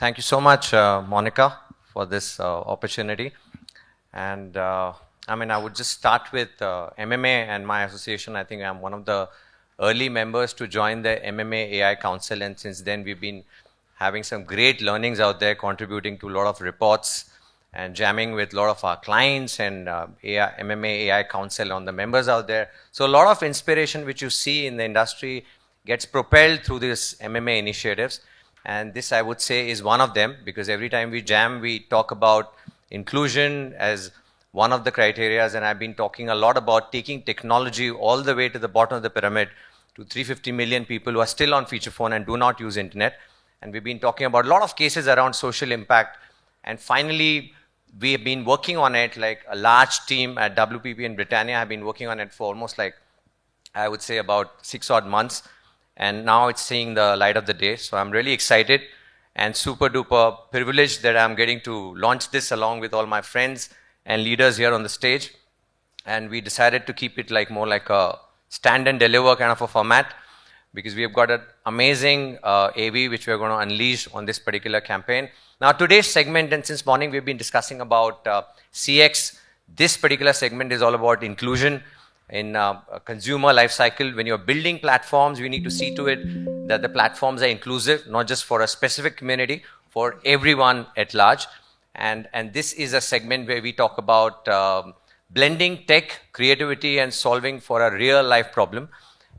Thank you so much, Monica, for this opportunity. And I would just start with MMA and my association. I think I'm one of the early members to join the MMA AI Council, and since then we've been having some great learnings out there, contributing to a lot of reports and jamming with a lot of our clients and MMA AI Council on the members out there. So a lot of inspiration which you see in the industry gets propelled through these MMA initiatives. And this, I would say, is one of them, because every time we jam, we talk about inclusion as one of the criterias. And I've been talking a lot about taking technology all the way to the bottom of the pyramid to 350 million people who are still on feature phone and do not use internet. And we've been talking about a lot of cases around social impact. And finally, we have been working on it, like a large team at WPP and Britannia have been working on it for almost like, I would say, about 6 odd months. And now it's seeing the light of the day. So I'm really excited and super duper privileged that I'm getting to launch this along with all my friends and leaders here on the stage. And we decided to keep it like more like a stand and deliver kind of a format, because we have got an amazing AV which we're going to unleash on this particular campaign. Now today's segment, and since morning we've been discussing about CX, this particular segment is all about inclusion in a consumer life cycle. When you're building platforms, we need to see to it that the platforms are inclusive, not just for a specific community, for everyone at large. And this is a segment where we talk about blending tech, creativity, and solving for a real life problem.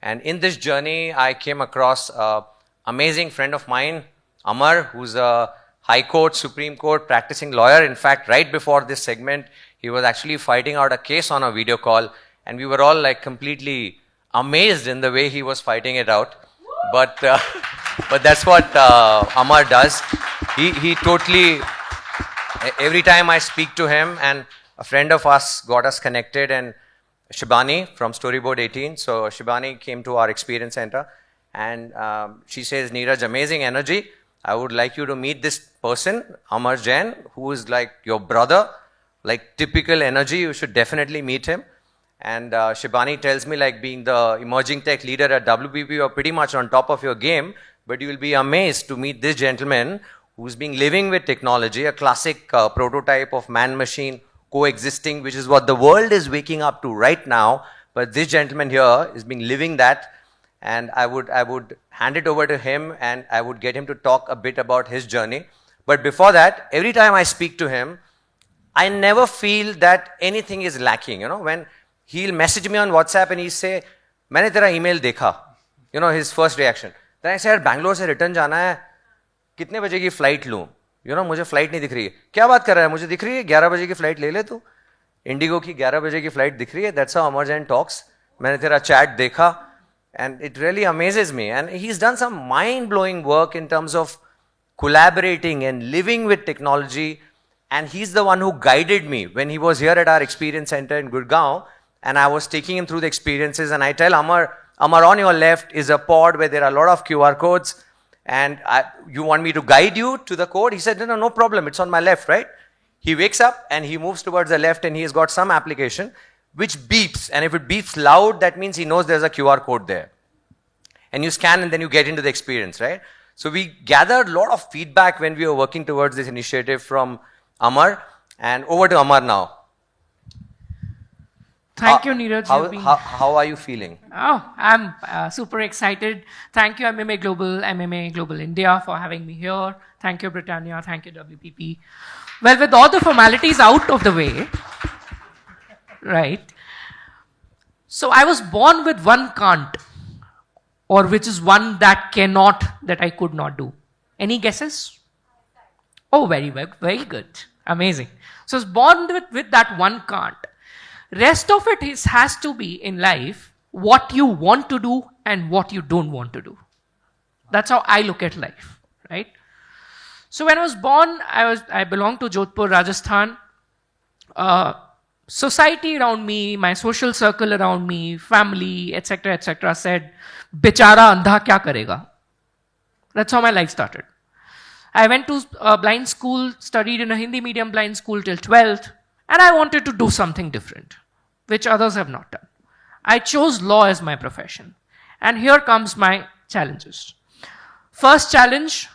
And in this journey, I came across an amazing friend of mine, Amar, who's a High Court, Supreme Court practicing lawyer. In fact, right before this segment, he was actually fighting out a case on a video call. And we were all like completely amazed in the way he was fighting it out. But that's what Amar does. He totally, every time I speak to him, and a friend of us got us connected, and Shibani from Storyboard 18. So Shibani came to our experience center, and she says, Neeraj, amazing energy. I would like you to meet this person, Amar Jain, who is like your brother, like typical energy. You should definitely meet him. And Shibani tells me, like, being the emerging tech leader at WPP, you're pretty much on top of your game, but you will be amazed to meet this gentleman who's been living with technology, a classic prototype of man-machine coexisting, which is what the world is waking up to right now. But this gentleman here is being living that. And I would hand it over to him, and I would get him to talk a bit about his journey. But before that, every time I speak to him, I never feel that anything is lacking. You know, when he'll message me on WhatsApp and he'll say, मैंने तेरा email देखा. You know, his first reaction. Then I say, Bangalore से return जाना है, कितने बजे की flight लूँ? You know, मुझे flight नहीं दिख रही है. क्या बात कर रहा है? मुझे दिख रही है, 11 बजे की flight ले ले तू. Indigo की 11 बजे की flight दिख रही है. That's how Amar Jain talks. मैंने तेरा chat देखा. And it really amazes me. And he's done some mind-blowing work in terms of collaborating and living with technology. And he's the one who guided me when he was here at our experience center in Gurgaon. And I was taking him through the experiences, and I tell Amar, on your left is a pod where there are a lot of QR codes, and you want me to guide you to the code? He said, no problem, it's on my left, right? He wakes up and he moves towards the left, and he has got some application which beeps, and if it beeps loud, that means he knows there's a QR code there. And you scan and then you get into the experience, right? So we gathered a lot of feedback when we were working towards this initiative from Amar, and over to Amar now. Thank you, Neeraj. How are you feeling? Oh, I'm super excited. Thank you, MMA Global India, for having me here. Thank you, Britannia. Thank you, WPP. Well, with all the formalities out of the way, right? So I was born with one can't, or which is one that cannot, that I could not do. Any guesses? Oh, very good. Amazing. So I was born with that one can't. Rest of it has to be in life what you want to do and what you don't want to do. That's how I look at life, right? So when I was born, I belonged to Jodhpur, Rajasthan. Society around me, my social circle around me, family, etc., said, "Bichara andha kya karega?" That's how my life started. I went to a blind school, studied in a Hindi medium blind school till 12th, and I wanted to do something different, which others have not done. I chose law as my profession. And here comes my challenges. First challenge,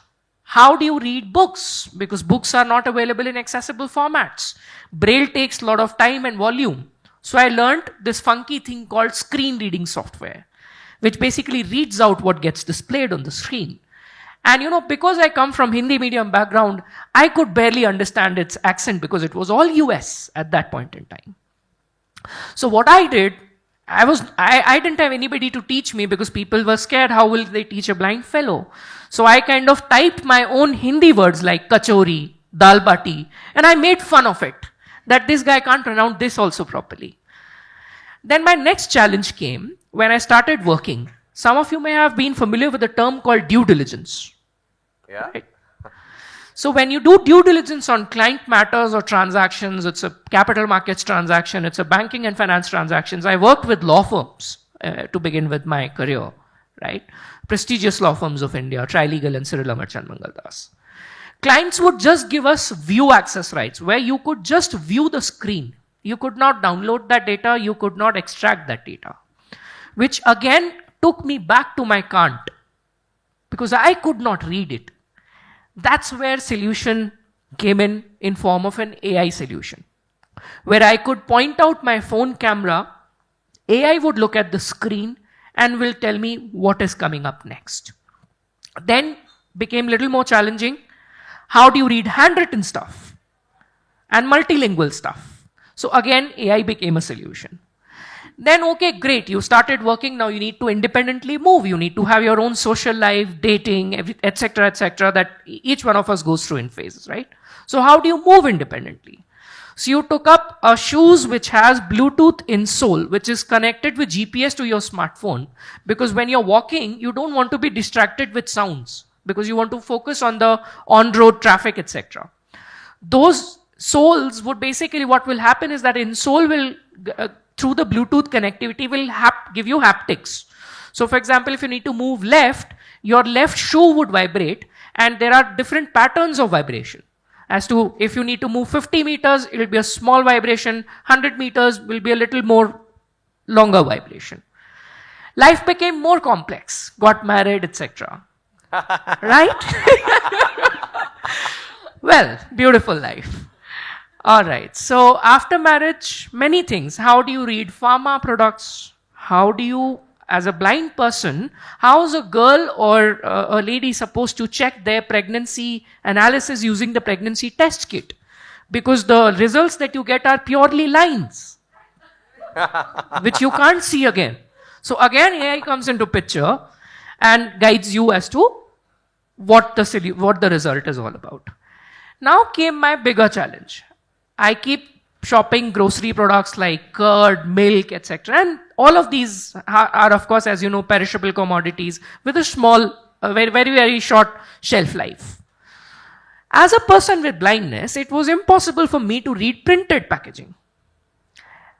How do you read books? Because books are not available in accessible formats. Braille takes a lot of time and volume. So I learned this funky thing called screen reading software, which basically reads out what gets displayed on the screen. And because I come from Hindi medium background, I could barely understand its accent because it was all US at that point in time. So what I did, I didn't have anybody to teach me because people were scared, how will they teach a blind fellow? So I kind of typed my own Hindi words like kachori, dal bati, and I made fun of it, that this guy can't pronounce this also properly. Then my next challenge came when I started working. Some of you may have been familiar with the term called due diligence. Yeah. Right? So when you do due diligence on client matters or transactions, it's a capital markets transaction, it's a banking and finance transactions. I worked with law firms to begin with my career, right? Prestigious law firms of India, Trilegal and Cyril Amarchand Mangaldas. Clients would just give us view access rights where you could just view the screen. You could not download that data, you could not extract that data, which again took me back to my Kant because I could not read it. That's where solution came in form of an AI solution, where I could point out my phone camera, AI would look at the screen and will tell me what is coming up next. Then became a little more challenging. How do you read handwritten stuff and multilingual stuff? So again, AI became a solution. Then, okay, great, you started working, now you need to independently move. You need to have your own social life, dating, etc., that each one of us goes through in phases, right? So how do you move independently? So you took up a shoes which has Bluetooth insole, which is connected with GPS to your smartphone, because when you're walking, you don't want to be distracted with sounds, because you want to focus on the on-road traffic, etc. Those soles would basically, what will happen is that insole will, through the Bluetooth connectivity, will give you haptics. So for example, if you need to move left, your left shoe would vibrate, and there are different patterns of vibration. As to if you need to move 50 meters, it will be a small vibration, 100 meters will be a little more longer vibration. Life became more complex, got married, etc. Right? Well, beautiful life. All right. So after marriage, many things. How do you read pharma products? How do you, as a blind person, how is a girl or a lady supposed to check their pregnancy analysis using the pregnancy test kit? Because the results that you get are purely lines, which you can't see again. So again, AI comes into picture and guides you as to what the result is all about. Now came my bigger challenge. I keep shopping grocery products like curd, milk, etc. And all of these are, of course, as you know, perishable commodities with a small, very, very, very short shelf life. As a person with blindness, it was impossible for me to read printed packaging.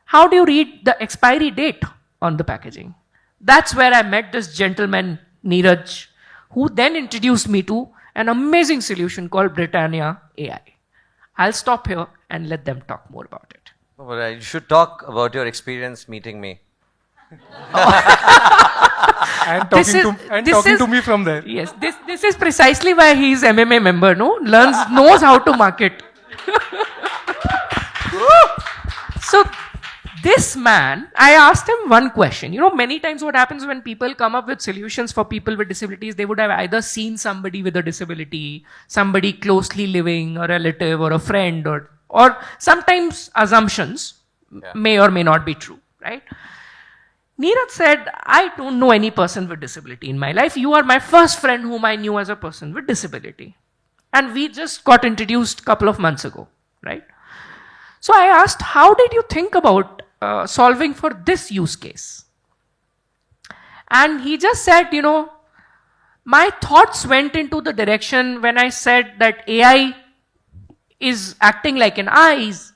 How do you read the expiry date on the packaging? That's where I met this gentleman, Neeraj, who then introduced me to an amazing solution called Britannia AI. I'll stop here and let them talk more about it. No, but you should talk about your experience meeting me. And talking to me from there. Yes, this is precisely why he is MMA member, no? Knows how to market. So this man, I asked him one question. You know, many times what happens when people come up with solutions for people with disabilities, they would have either seen somebody with a disability, somebody closely living, a relative or a friend, or sometimes assumptions may or may not be true, right? Neeraj said, I don't know any person with disability in my life. You are my first friend whom I knew as a person with disability. And we just got introduced a couple of months ago, right? So I asked, how did you think about solving for this use case? And he just said, you know, my thoughts went into the direction when I said that AI is acting like an eyes.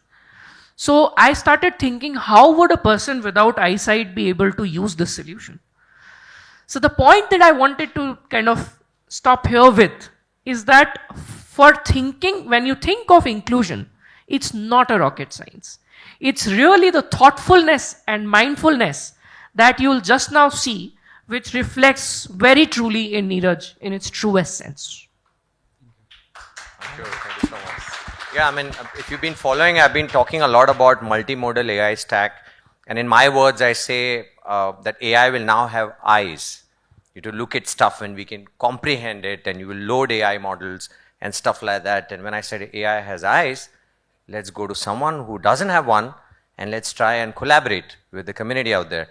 So I started thinking, how would a person without eyesight be able to use this solution? So the point that I wanted to kind of stop here with is that for thinking, when you think of inclusion, it's not a rocket science. It's really the thoughtfulness and mindfulness that you'll just now see, which reflects very truly in Neeraj in its truest sense. Sure, thank you so much. Yeah, I mean, if you've been following, I've been talking a lot about multimodal AI stack. And in my words, I say that AI will now have eyes. You to look at stuff and we can comprehend it, and you will load AI models and stuff like that. And when I said AI has eyes, let's go to someone who doesn't have one, and let's try and collaborate with the community out there.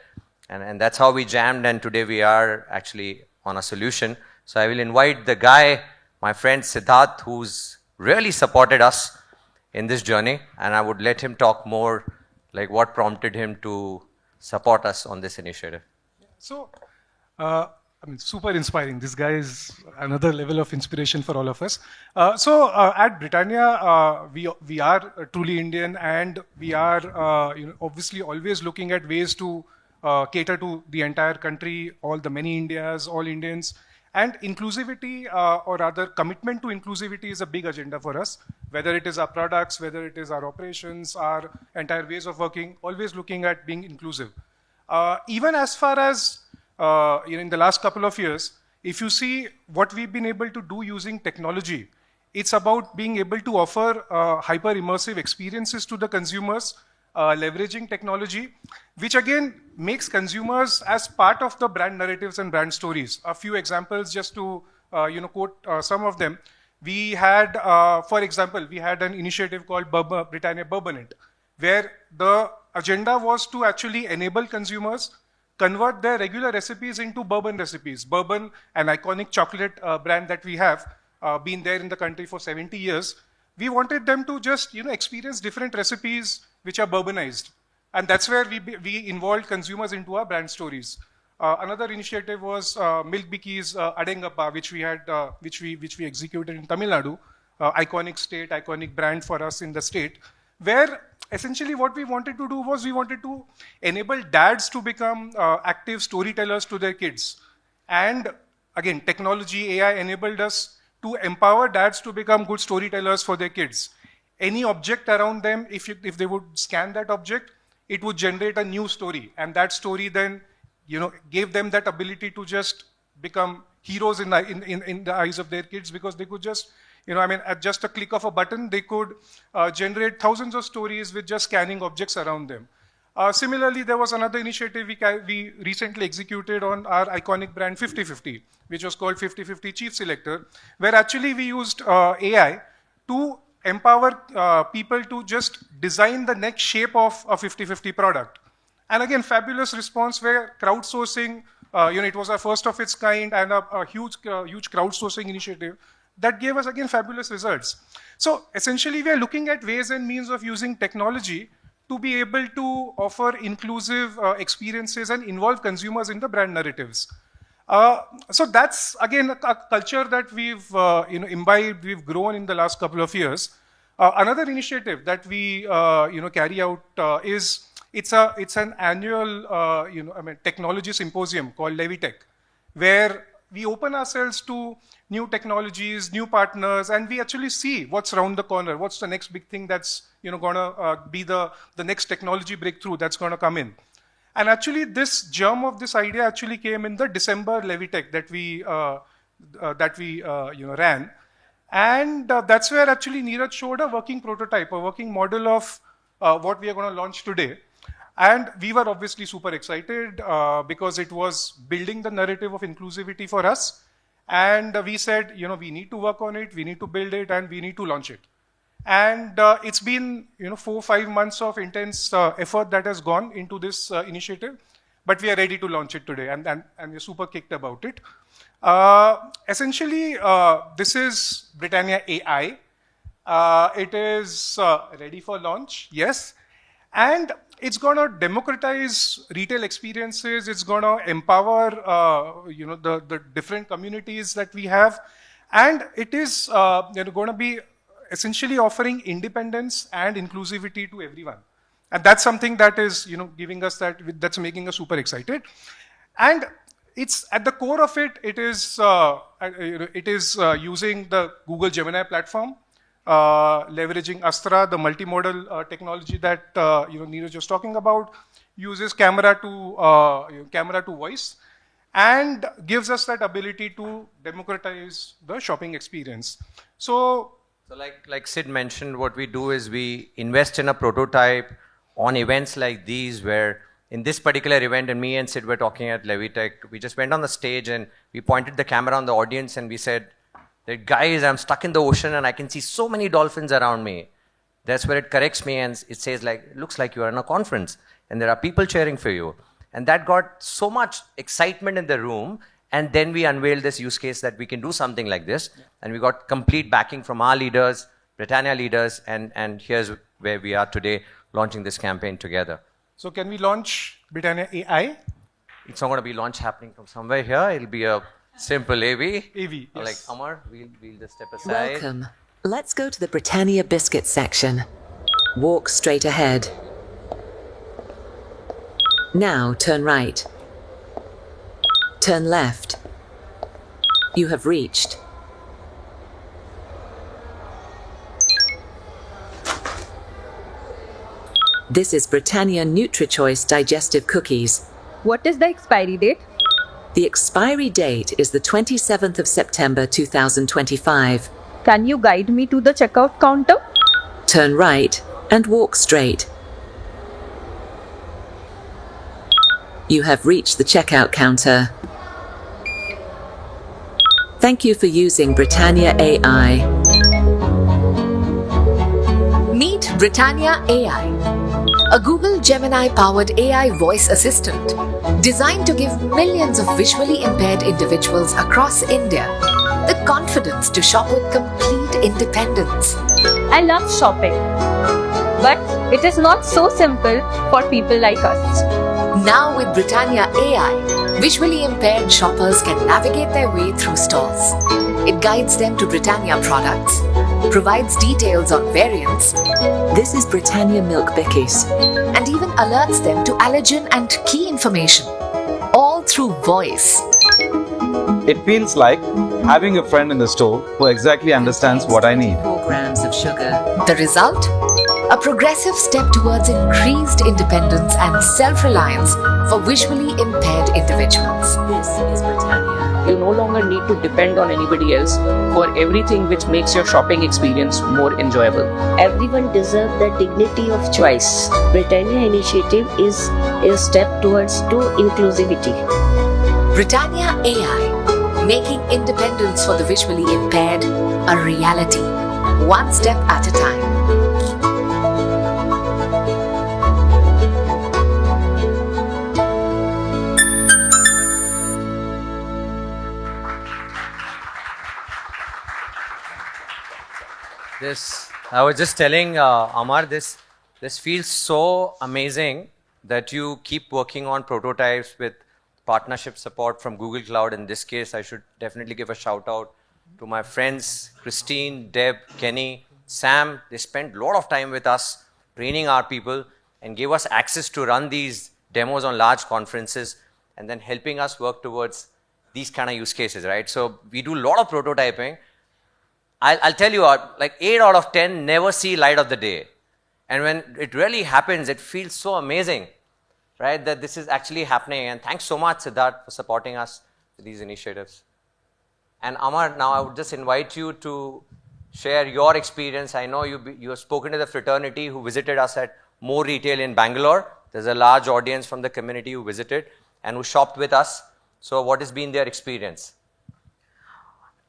And that's how we jammed, and today we are actually on a solution. So I will invite the guy, my friend Siddharth, who's really supported us in this journey, and I would let him talk more, like what prompted him to support us on this initiative. So, I mean, super inspiring. This guy is another level of inspiration for all of us. At Britannia, we are truly Indian, and we are obviously always looking at ways to cater to the entire country, all the many Indias, all Indians. And inclusivity, or rather commitment to inclusivity, is a big agenda for us, whether it is our products, whether it is our operations, our entire ways of working, always looking at being inclusive. Even as far as in the last couple of years, if you see what we've been able to do using technology, it's about being able to offer hyper immersive experiences to the consumers, leveraging technology, which again makes consumers as part of the brand narratives and brand stories. A few examples just to quote some of them. We had, for example, we had an initiative called Britannia Bourbonate, where the agenda was to actually enable consumers convert their regular recipes into bourbon recipes. Bourbon, an iconic chocolate brand that we have, been there in the country for 70 years. We wanted them to just experience different recipes which are bourbonized. And that's where we involved consumers into our brand stories. Another initiative was Milk Biki's Adengappa, which we had, which we executed in Tamil Nadu, iconic state, iconic brand for us in the state, where essentially what we wanted to do was we wanted to enable dads to become active storytellers to their kids. And again, technology, AI enabled us to empower dads to become good storytellers for their kids. Any object around them, if they would scan that object, it would generate a new story. And that story then gave them that ability to just become heroes in the eyes of their kids, because they could just, at just a click of a button, they could generate thousands of stories with just scanning objects around them. Similarly, there was another initiative we recently executed on our iconic brand 50/50, which was called 50/50 Chief Selector, where actually we used AI to empower people to just design the next shape of a 50/50 product. And again, fabulous response where crowdsourcing, it was our first of its kind, and a huge crowdsourcing initiative that gave us, again, fabulous results. So essentially, we are looking at ways and means of using technology to be able to offer inclusive experiences and involve consumers in the brand narratives. So that's, again, a culture that we've imbibed, we've grown in the last couple of years. Another initiative that we carry out is it's an annual technology symposium called Levitech, where we open ourselves to new technologies, new partners, and we actually see what's around the corner, what's the next big thing that's gonna be the next technology breakthrough that's gonna come in. And actually, this germ of this idea actually came in the December Levitech that we ran, and that's where actually Neeraj showed a working prototype, a working model of what we are going to launch today. And we were obviously super excited because it was building the narrative of inclusivity for us. And we said, we need to work on it, we need to build it, and we need to launch it. And it's been 4 or 5 months of intense effort that has gone into this initiative, but we are ready to launch it today, and we're super kicked about it. Essentially, this is Britannia AI. It is ready for launch, yes, and it's going to democratize retail experiences. It's going to empower the different communities that we have, and it is going to be essentially offering independence and inclusivity to everyone. And that's something that is, giving us that's making us super excited. And it's at the core of it, it is using the Google Gemini platform, leveraging Astra, the multimodal technology that Neeraj was talking about, uses camera to voice, and gives us that ability to democratize the shopping experience. So So like Sid mentioned, what we do is we invest in a prototype on events like these where in this particular event, and me and Sid were talking at Levitech, we just went on the stage and we pointed the camera on the audience and we said, that guys, I'm stuck in the ocean and I can see so many dolphins around me. That's where it corrects me and it says like, it looks like you are in a conference and there are people cheering for you. And that got so much excitement in the room. And then we unveiled this use case that we can do something like this. And we got complete backing from our leaders, Britannia leaders, and here's where we are today, launching this campaign together. So can we launch Britannia AI? It's not going to be launch happening from somewhere here. It'll be a simple AV. AV, yes. Like Amar, we'll just step aside. Welcome. Let's go to the Britannia biscuit section. Walk straight ahead. Now turn right. Turn left. You have reached. This is Britannia NutriChoice digestive cookies. What is the expiry date? The expiry date is the 27th of September 2025. Can you guide me to the checkout counter? Turn right and walk straight. You have reached the checkout counter. Thank you for using Britannia AI. Meet Britannia AI, a Google Gemini-powered AI voice assistant designed to give millions of visually impaired individuals across India the confidence to shop with complete independence. I love shopping, but it is not so simple for people like us. Now with Britannia AI, visually impaired shoppers can navigate their way through stores. It guides them to Britannia products, provides details on variants. This is Britannia Milk Bickies. And even alerts them to allergen and key information, all through voice. It feels like having a friend in the store who exactly understands what I need. 4 grams of sugar. The result? A progressive step towards increased independence and self-reliance for visually impaired individuals. This is Britannia. You no longer need to depend on anybody else for everything which makes your shopping experience more enjoyable. Everyone deserves the dignity of choice. Britannia initiative is a step towards true inclusivity. Britannia AI, making independence for the visually impaired a reality, one step at a time. I was just telling Amar, this feels so amazing that you keep working on prototypes with partnership support from Google Cloud. In this case, I should definitely give a shout out to my friends, Christine, Deb, Kenny, Sam. They spent a lot of time with us, training our people and gave us access to run these demos on large conferences and then helping us work towards these kind of use cases, right? So we do a lot of prototyping. I'll tell you, like 8 out of 10 never see light of the day. And when it really happens, it feels so amazing, right, that this is actually happening. And thanks so much, Siddharth, for supporting us with these initiatives. And Amar, now I would just invite you to share your experience. I know you have spoken to the fraternity who visited us at More Retail in Bangalore. There's a large audience from the community who visited and who shopped with us. So what has been their experience?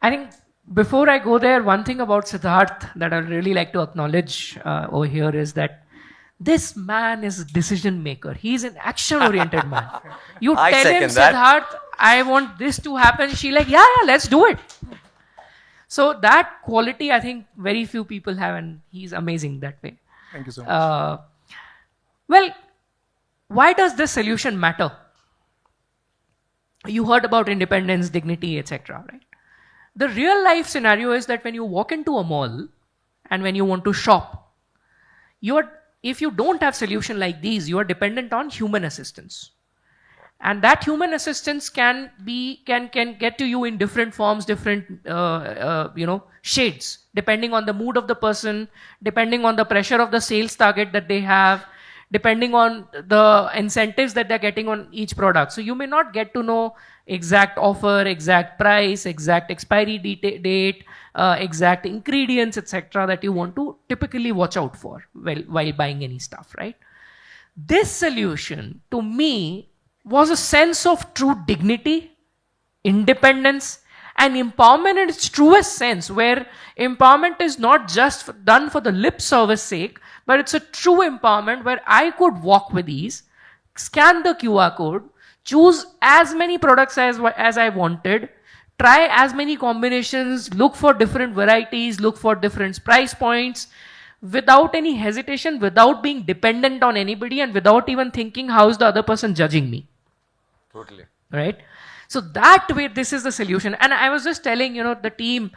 I think before I go there, one thing about Siddharth that I'd really like to acknowledge over here is that this man is a decision maker. He's an action-oriented man. You I tell him, second that. Siddharth, I want this to happen. She like, yeah, let's do it. So that quality, I think very few people have, and he's amazing that way. Thank you so much. Well, why does this solution matter? You heard about independence, dignity, etc., right? The real life scenario is that when you walk into a mall and when you want to shop, if you don't have solution like these, you are dependent on human assistance. And that human assistance can get to you in different forms, different shades, depending on the mood of the person, depending on the pressure of the sales target that they have, depending on the incentives that they're getting on each product. So you may not get to know exact offer, exact price, exact expiry date, exact ingredients, etc. that you want to typically watch out for while buying any stuff, right? This solution, to me, was a sense of true dignity, independence, and empowerment in its truest sense, where empowerment is not just done for the lip service sake, but it's a true empowerment where I could walk with ease, scan the QR code, choose as many products as I wanted, try as many combinations, look for different varieties, look for different price points, without any hesitation, without being dependent on anybody, and without even thinking how is the other person judging me. Totally. Right? So that way, this is the solution. And I was just telling, the team,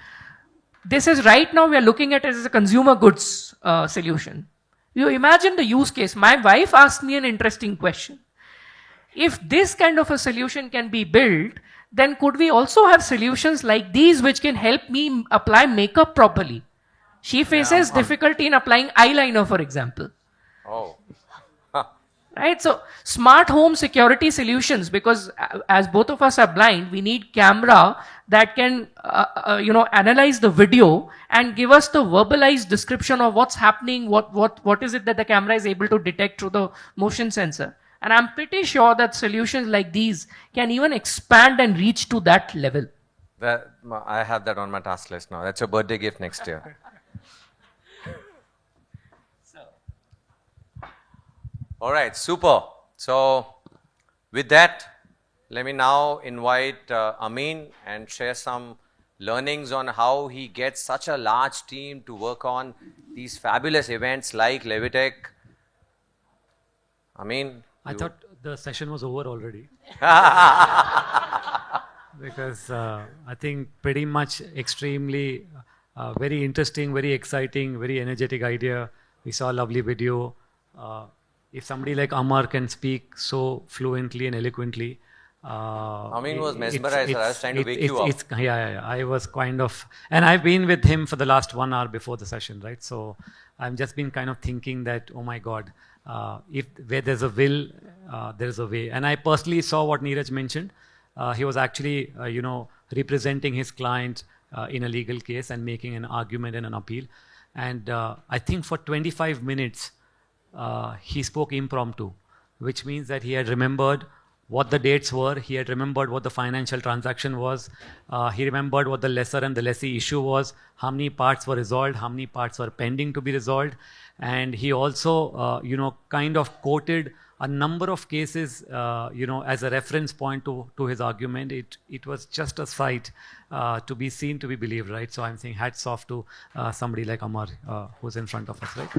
this is right now we are looking at it as a consumer goods solution. You imagine the use case. My wife asked me an interesting question. If this kind of a solution can be built, then could we also have solutions like these which can help me apply makeup properly? She faces difficulty in applying eyeliner, for example. Oh. Right? So smart home security solutions, because as both of us are blind, we need camera that can, analyze the video and give us the verbalized description of what's happening, what is it that the camera is able to detect through the motion sensor. And I'm pretty sure that solutions like these can even expand and reach to that level. I have that on my task list now. That's your birthday gift next year. All right, super. So with that, let me now invite Amin and share some learnings on how he gets such a large team to work on these fabulous events like Levitech. Amin? I thought the session was over already. Because I think pretty much extremely very interesting, very exciting, very energetic idea. We saw a lovely video. If somebody like Amar can speak so fluently and eloquently. Amin was mesmerized. I was trying to wake you up. Yeah. I was kind of, and I've been with him for the last 1 hour before the session, right? So I've just been kind of thinking that, oh my God, where there's a will, there's a way. And I personally saw what Neeraj mentioned. He was actually, representing his client in a legal case and making an argument and an appeal. And I think for 25 minutes, he spoke impromptu, which means that he had remembered what the dates were, he had remembered what the financial transaction was, he remembered what the lesser and the lessee issue was, how many parts were resolved, how many parts were pending to be resolved, and he also, kind of quoted a number of cases, as a reference point to his argument. It was just a sight to be seen, to be believed, right? So I'm saying hats off to somebody like Amar, who's in front of us, right?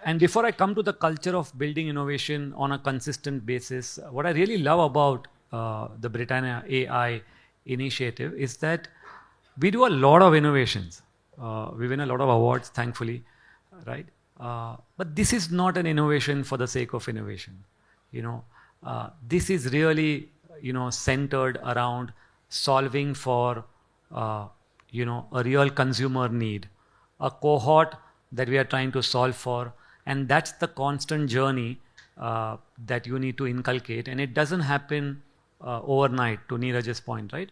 And before I come to the culture of building innovation on a consistent basis, what I really love about the Britannia AI initiative is that we do a lot of innovations. We win a lot of awards, thankfully, right? But this is not an innovation for the sake of innovation. This is really, centered around solving for, a real consumer need, a cohort that we are trying to solve for. And that's the constant journey that you need to inculcate. And it doesn't happen overnight, to Neeraj's point, right?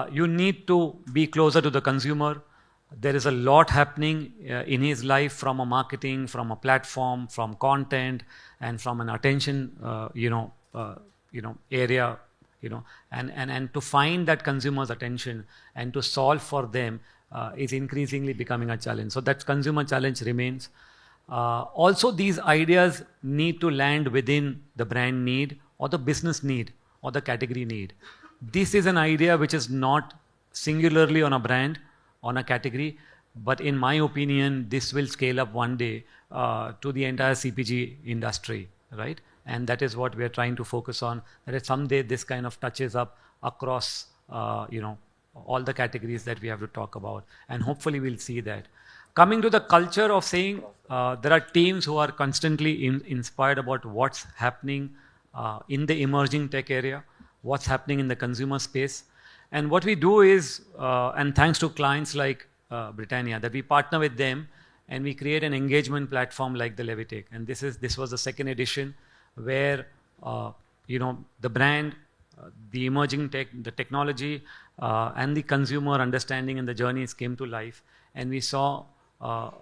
You need to be closer to the consumer. There is a lot happening in his life from a marketing, from a platform, from content, and from an attention, area, and to find that consumer's attention and to solve for them is increasingly becoming a challenge. So that consumer challenge remains. Also, these ideas need to land within the brand need or the business need or the category need. This is an idea which is not singularly on a brand, on a category, but in my opinion, this will scale up one day to the entire CPG industry, right? And that is what we are trying to focus on. That someday this kind of touches up across, all the categories that we have to talk about, and hopefully we'll see that. Coming to the culture of saying, there are teams who are constantly inspired about what's happening in the emerging tech area, what's happening in the consumer space. And what we do is, and thanks to clients like Britannia, that we partner with them and we create an engagement platform like the Levitake. And this was the second edition where the brand, the emerging tech, the technology, and the consumer understanding and the journeys came to life, and we saw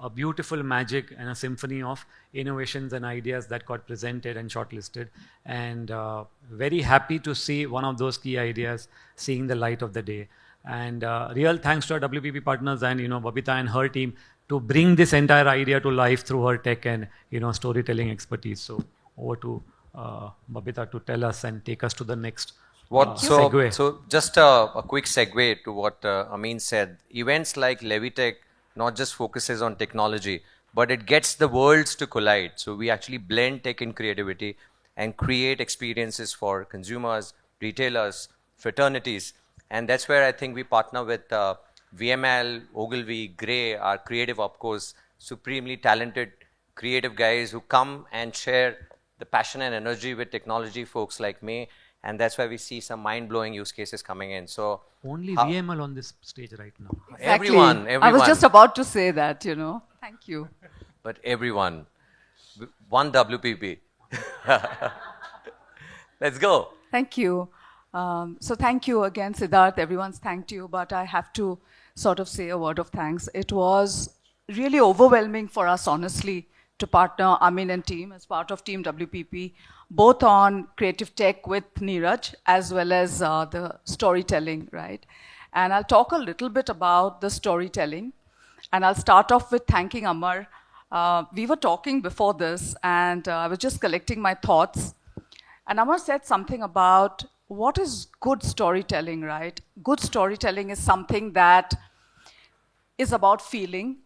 a beautiful magic and a symphony of innovations and ideas that got presented and shortlisted, and very happy to see one of those key ideas seeing the light of the day. And real thanks to our WPP partners and Babita and her team to bring this entire idea to life through her tech and storytelling expertise. So over to Babita to tell us and take us to the next segue. So just a quick segue to what Amin said. Events like Levitech not just focuses on technology, but it gets the worlds to collide. So we actually blend tech and creativity and create experiences for consumers, retailers, fraternities. And that's where I think we partner with VML, Ogilvy, Gray, our creative opcos, supremely talented creative guys who come and share the passion and energy with technology folks like me. And that's why we see some mind-blowing use cases coming in. So only VML on this stage right now. Exactly. Everyone. I was just about to say that, Thank you. But everyone. One WPP. Let's go. Thank you. So thank you again, Siddharth. Everyone's thanked you, but I have to sort of say a word of thanks. It was really overwhelming for us, honestly, to partner Amin and team as part of Team WPP, both on creative tech with Neeraj as well as the storytelling, right? And I'll talk a little bit about the storytelling, and I'll start off with thanking Amar. We were talking before this, and I was just collecting my thoughts, and Amar said something about what is good storytelling, right? Good storytelling is something that is about feeling.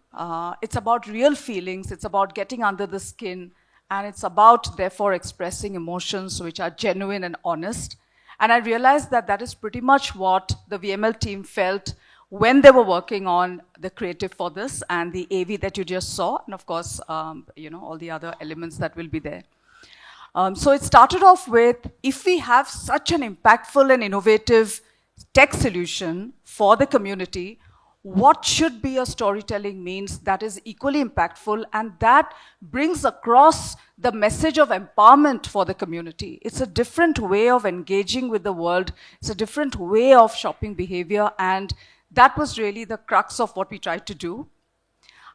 It's about real feelings. It's about getting under the skin. And it's about, therefore, expressing emotions which are genuine and honest. And I realized that that is pretty much what the VML team felt when they were working on the creative for this and the AV that you just saw. And of course, all the other elements that will be there. So it started off with, if we have such an impactful and innovative tech solution for the community, what should be a storytelling means that is equally impactful and that brings across the message of empowerment for the community. It's a different way of engaging with the world. It's a different way of shopping behavior, and that was really the crux of what we tried to do.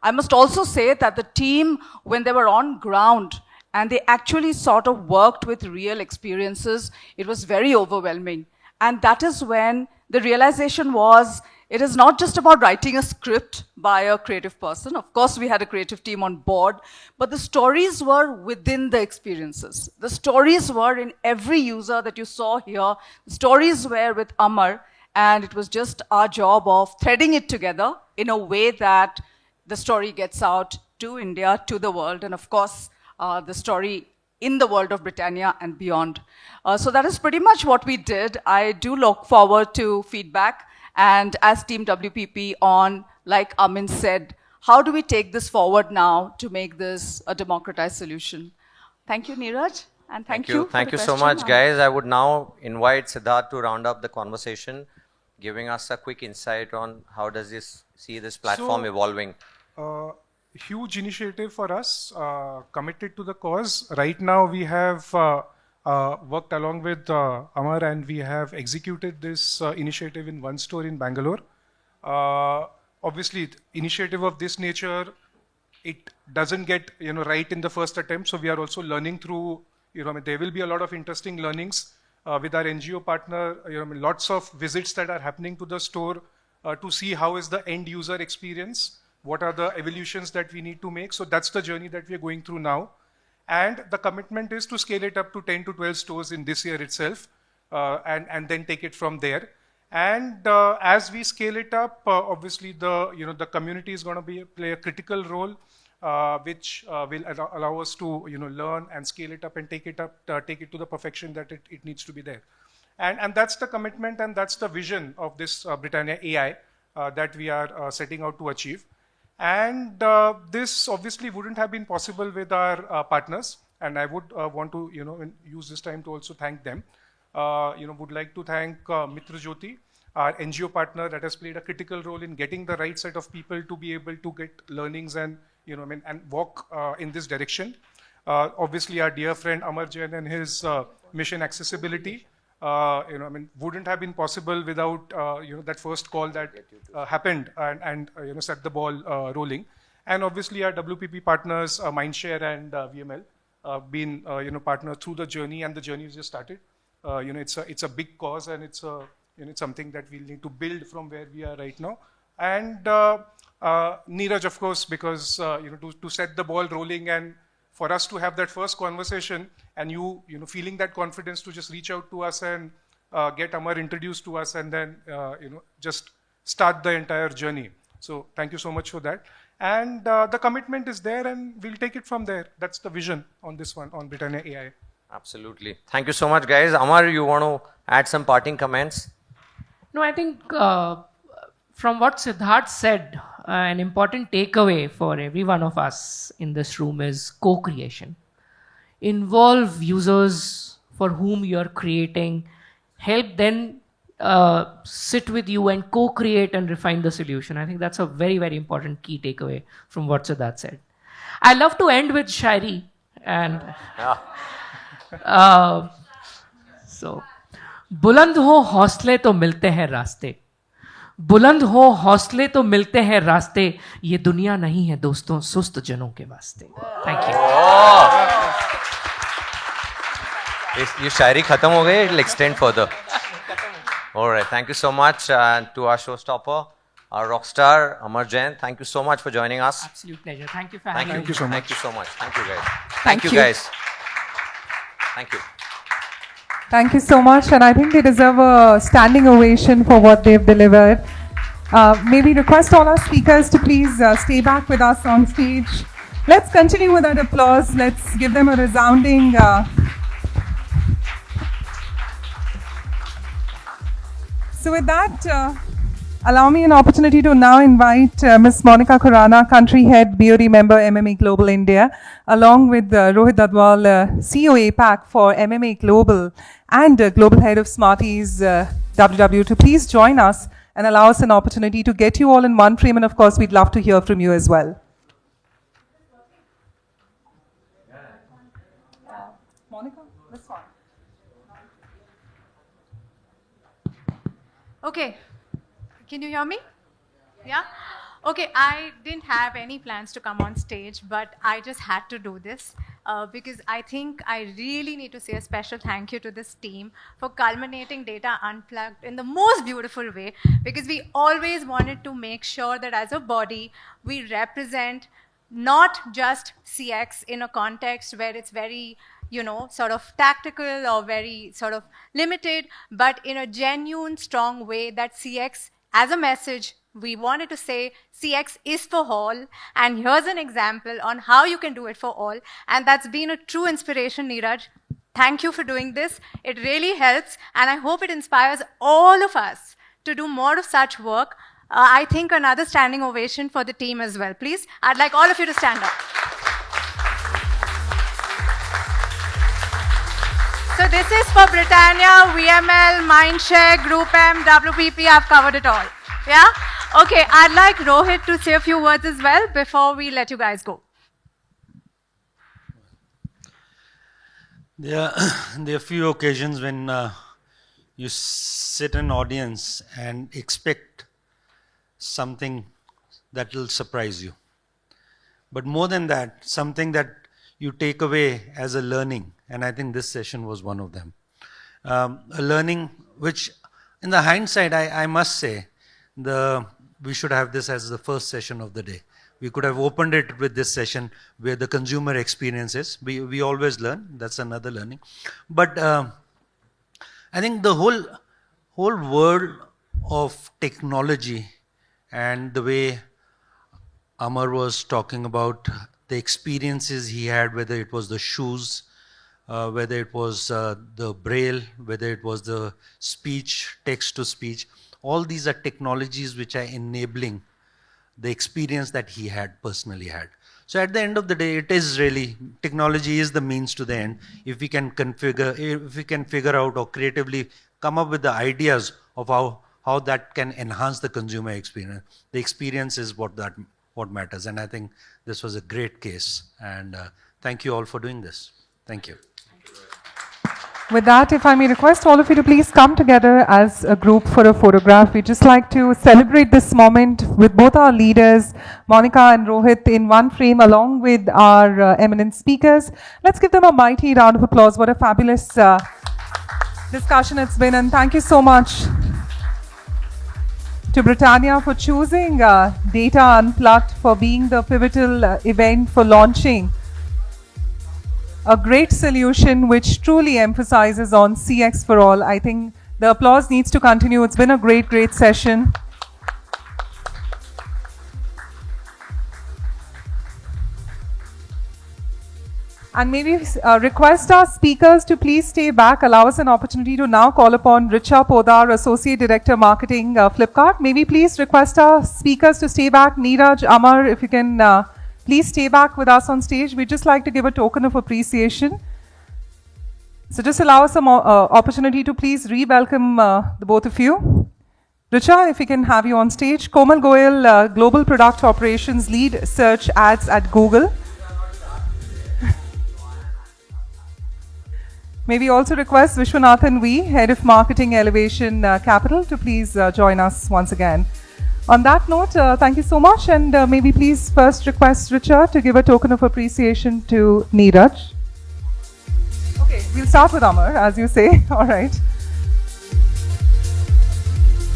I must also say that the team, when they were on ground and they actually sort of worked with real experiences, it was very overwhelming. And that is when the realization was, it is not just about writing a script by a creative person. Of course, we had a creative team on board, but the stories were within the experiences. The stories were in every user that you saw here. The stories were with Amar, and it was just our job of threading it together in a way that the story gets out to India, to the world, and of course, the story in the world of Britannia and beyond. So that is pretty much what we did. I do look forward to feedback. And as Team WPP on, like Amin said, how do we take this forward now to make this a democratized solution? Thank you, Neeraj, and thank you. Thank you so much, guys. I would now invite Siddharth to round up the conversation, giving us a quick insight on how does this see this platform evolving. Huge initiative for us, committed to the cause. Right now we have worked along with Amar, and we have executed this initiative in one store in Bangalore. Obviously, initiative of this nature, it doesn't get right in the first attempt. So we are also learning through. There will be a lot of interesting learnings with our NGO partner. Lots of visits that are happening to the store to see how is the end user experience. What are the evolutions that we need to make? So that's the journey that we are going through now. And the commitment is to scale it up to 10 to 12 stores in this year itself, and then take it from there. And as we scale it up, obviously the community is going to play a critical role, which will allow us to learn and scale it up and take it to the perfection that it needs to be there. And that's the commitment, and that's the vision of this Britannia AI that we are setting out to achieve. And this obviously wouldn't have been possible with our partners. And I would want to use this time to also thank them. Would like to thank Mitra Jyoti, our NGO partner that has played a critical role in getting the right set of people to be able to get learnings and, and walk in this direction. Obviously, our dear friend Amar Jain and his mission accessibility, wouldn't have been possible without, that first call that happened and set the ball rolling. And obviously, our WPP partners, Mindshare and VML, been, partner through the journey, and the journey has just started. It's a big cause, and it's something that we'll need to build from where we are right now. And Neeraj, of course, because to set the ball rolling and for us to have that first conversation, and you feeling that confidence to just reach out to us and get Amar introduced to us, and then just start the entire journey. So thank you so much for that. And the commitment is there, and we'll take it from there. That's the vision on this one, on Britannia AI. Absolutely. Thank you so much, guys. Amar, you want to add some parting comments? No, I think from what Siddharth said, an important takeaway for every one of us in this room is co-creation. Involve users for whom you're creating, help them sit with you and co-create and refine the solution. I think that's a very, very important key takeaway from what Siddharth said. I love to end with Shairi. And so, बुलंद हो हौसले तो मिलते हैं रास्ते, बुलंद हो हौसले तो मिलते हैं रास्ते, ये दुनिया नहीं है दोस्तों सुस्त जनों के वास्ते. Thank you. ये शायरी खत्म हो गई, it'll extend further. All right, thank you so much to our showstopper, our rock star Amar Jain. Thank you so much for joining us. Absolute pleasure. Thank you for having me. Thank you so much. Thank you so much. Thank you, guys. Thank you. guys. Thank you. Thank you so much, and I think they deserve a standing ovation for what they've delivered. May we request all our speakers to please stay back with us on stage. Let's continue with that applause. Let's give them a resounding. So with that, allow me an opportunity to now invite Ms. Monica Khurana, Country Head, BOD Member, MMA Global India, along with Rohit Dadwal, CEO APAC for MMA Global and Global Head of Smarties WW, to please join us and allow us an opportunity to get you all in one frame. And of course, we'd love to hear from you as well. Monica, this one. Okay. Can you hear me? Yeah? Okay, I didn't have any plans to come on stage, but I just had to do this because I think I really need to say a special thank you to this team for culminating Data Unplugged in the most beautiful way, because we always wanted to make sure that as a body, we represent not just CX in a context where it's very, sort of tactical or very sort of limited, but in a genuine, strong way that CX, as a message, we wanted to say CX is for all, and here's an example on how you can do it for all, and that's been a true inspiration, Neeraj. Thank you for doing this. It really helps, and I hope it inspires all of us to do more of such work. I think another standing ovation for the team as well. Please, I'd like all of you to stand up. So this is for Britannia, VML, Mindshare, Group M, WPP. I've covered it all. Yeah? Okay, I'd like Rohit to say a few words as well before we let you guys go. There are few occasions when you sit in an audience and expect something that will surprise you. But more than that, something that you take away as a learning, and I think this session was one of them. A learning which, in the hindsight, I must say, we should have this as the first session of the day. We could have opened it with this session where the consumer experience is. We always learn. That's another learning. But I think the whole world of technology and the way Amar was talking about the experiences he had, whether it was the shoes, whether it was the braille, whether it was the speech, text to speech, all these are technologies which are enabling the experience that he had personally had. So at the end of the day, it is really, technology is the means to the end. If we can figure out or creatively come up with the ideas of how how that can enhance the consumer experience. The experience is what matters, and I think this was a great case. And thank you all for doing this. Thank you. With that, if I may request all of you to please come together as a group for a photograph. We'd just like to celebrate this moment with both our leaders, Monica and Rohit, in one frame along with our eminent speakers. Let's give them a mighty round of applause. What a fabulous discussion it's been, and thank you so much to Britannia for choosing Data Unplugged for being the pivotal event for launching a great solution which truly emphasizes on CX for all. I think the applause needs to continue. It's been a great, great session. And maybe request our speakers to please stay back, allow us an opportunity to now call upon Richa Podar, Associate Director Marketing, Flipkart. Maybe please request our speakers to stay back. Neeraj, Amar, if you can please stay back with us on stage. We'd just like to give a token of appreciation. So just allow us some opportunity to please re-welcome the both of you. Richa, if we can have you on stage. Komal Goyal, Global Product Operations Lead, Search Ads at Google. Maybe also request Vishwanathan V, Head of Marketing Elevation Capital, to please join us once again. On that note, thank you so much, and maybe please first request Richard to give a token of appreciation to Neeraj. Okay, we'll start with Amar, as you say. All right.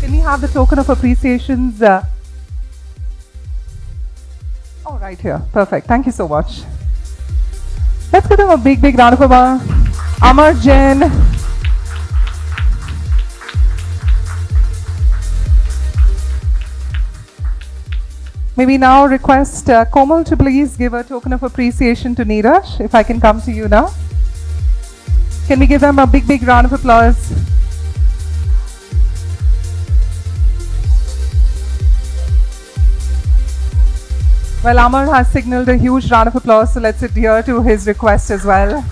Can we have the token of appreciations? Oh, right here. Perfect. Thank you so much. Let's give them a big, big round of applause. Amar Jain. Maybe now request Komal to please give a token of appreciation to Neeraj. If I can come to you now. Can we give them a big, big round of applause? Well, Amar has signaled a huge round of applause, so let's adhere to his request as well.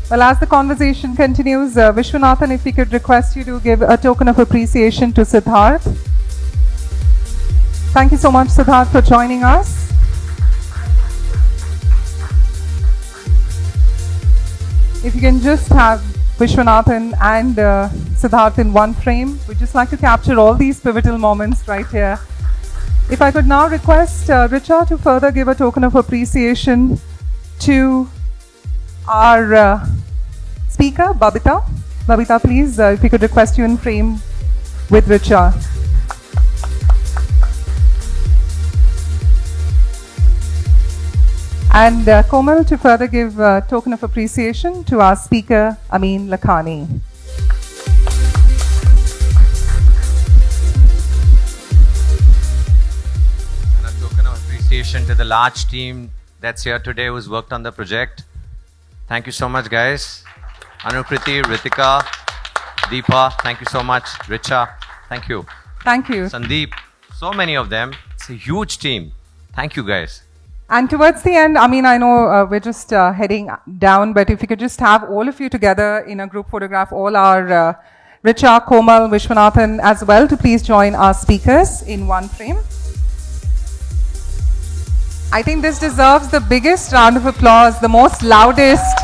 Well, as the conversation continues, Vishwanathan, if we could request you to give a token of appreciation to Siddharth. Thank you so much, Siddharth, for joining us. If you can just have Vishwanathan and Siddharth in one frame, we'd just like to capture all these pivotal moments right here. If I could now request Richa to further give a token of appreciation to our speaker, Babita. Babita, please, if we could request you in frame with Richa. And Komal to further give a token of appreciation to our speaker, Amin Lakhani. And a token of appreciation to the large team that's here today who's worked on the project. Thank you so much, guys. Anukriti, Ritika, Deepa, thank you so much. Richa, thank you. Thank you. Sandeep, so many of them. It's a huge team. Thank you, guys. And towards the end, I mean, I know we're just heading down, but if you could just have all of you together in a group photograph, all our Richa, Komal, Vishwanathan as well, to please join our speakers in one frame. I think this deserves the biggest round of applause, the most loudest.